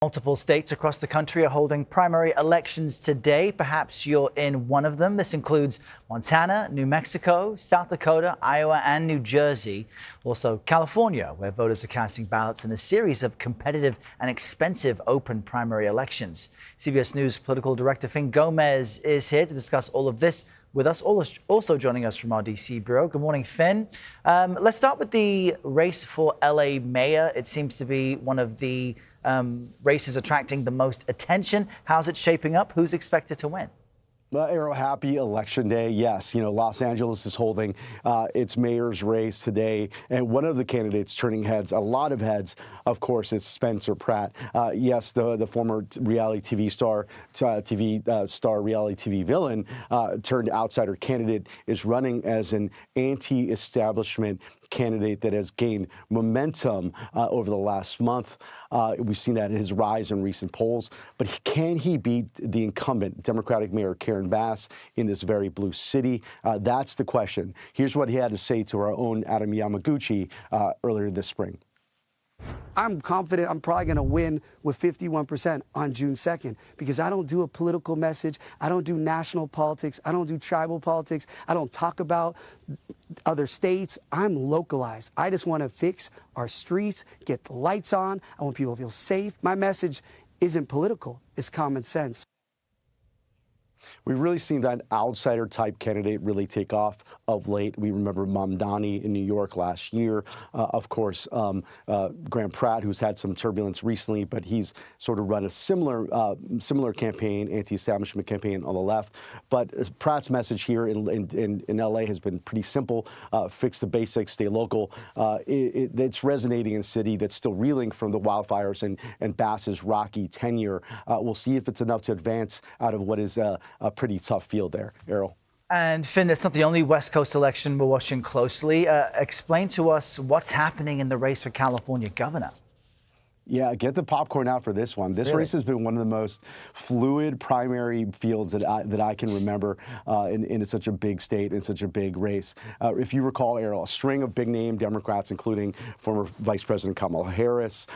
Multiple states across the country are holding primary elections today. Perhaps you're in one of them. This includes Montana, New Mexico, South Dakota, Iowa, and New Jersey. Also California, where voters are casting ballots in a series of competitive and expensive open primary elections. CBS News political director Fin Gómez is here to discuss all of this with us. Also joining us from our DC bureau. Good morning, Fin. Let's start with the race for LA mayor. It seems to be one of the races attracting the most attention. How's it shaping up? Who's expected to win? Errol, happy election day. Yes, Los Angeles is holding its mayor's race today. And one of the candidates turning heads, a lot of heads, of course, is Spencer Pratt. Yes, the former reality TV star, reality TV villain, turned outsider candidate, is running as an anti-establishment candidate that has gained momentum over the last month. We've seen that in his rise in recent polls. But can he beat the incumbent Democratic Mayor Karen Bass in this very blue city? That's the question. Here's what he had to say to our own Adam Yamaguchi earlier this spring. I'm confident I'm probably going to win with 51% on June 2nd because I don't do a political message. I don't do national politics. I don't do tribal politics. I don't talk about other states. I'm localized. I just want to fix our streets, get the lights on. I want people to feel safe. My message isn't political. It's common sense. We've really seen that outsider-type candidate really take off of late. We remember Mamdani in New York last year. Of course, Graham Pratt, who's had some turbulence recently, but he's sort of run a similar campaign, anti-establishment campaign on the left. But Pratt's message here in L.A. has been pretty simple. Fix the basics, stay local. It's resonating in a city that's still reeling from the wildfires and Bass's rocky tenure. We'll see if it's enough to advance out of what is a pretty tough field there, Errol. And Fin, that's not the only West Coast election we're watching closely. Explain to us what's happening in the race for California governor. Yeah, get the popcorn out for this one. This race has been one of the most fluid primary fields that I can remember in such a big state, in such a big race. If you recall, Errol, a string of big-name Democrats, including former Vice President Kamala Harris,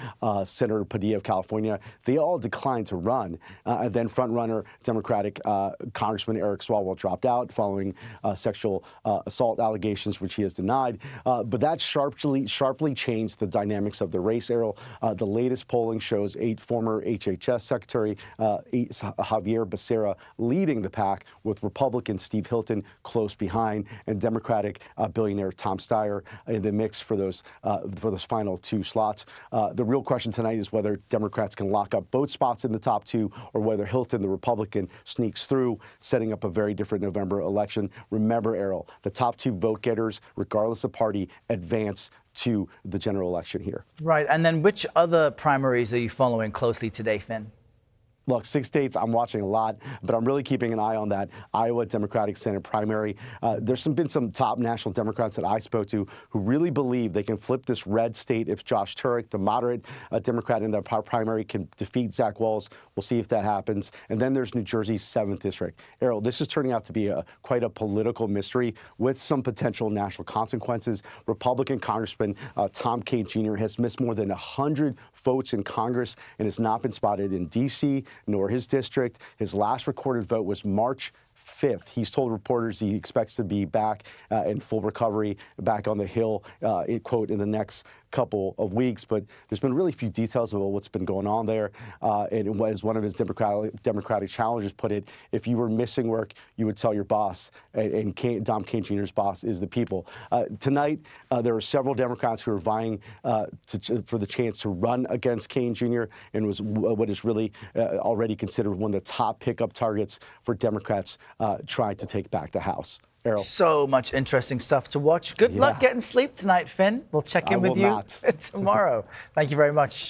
Senator Padilla of California, they all declined to run. And then front-runner Democratic Congressman Eric Swalwell dropped out following sexual assault allegations, which he has denied. But that sharply changed the dynamics of the race, Errol. The latest polling shows former HHS Secretary Xavier Becerra leading the pack, with Republican Steve Hilton close behind, and Democratic billionaire Tom Steyer in the mix for those final two slots. The real question tonight is whether Democrats can lock up both spots in the top two, or whether Hilton, the Republican, sneaks through, setting up a very different November election. Remember, Errol, the top two vote getters, regardless of party, advance to the general election here. Right. And then which other primaries are you following closely today, Fin? Look, 6 states I'm watching a lot, but I'm really keeping an eye on that Iowa Democratic Senate primary. There's been some top national Democrats that I spoke to who really believe they can flip this red state if Josh Turek, the moderate Democrat in the primary, can defeat Zach Walz. We'll see if that happens. And then there's New Jersey's 7th district. Errol, this is turning out to be quite a political mystery with some potential national consequences. Republican Congressman Tom Kaine Jr. has missed more than 100 votes in Congress and has not been spotted in D.C. nor his district. His last recorded vote was March 5th. He's told reporters he expects to be back in full recovery, back on the Hill, quote, in the next couple of weeks. But there's been really few details about what's been going on there. And as one of his Democratic challengers put it, if you were missing work, you would tell your boss. And Tom Kaine Jr.'s boss is the people. Tonight, there are several Democrats who are vying for the chance to run against Kaine Jr. and was what is really already considered one of the top pickup targets for Democrats trying to take back the House. Errol. So much interesting stuff to watch. Good luck getting sleep tonight, Fin. We'll check in with you tomorrow. Thank you very much.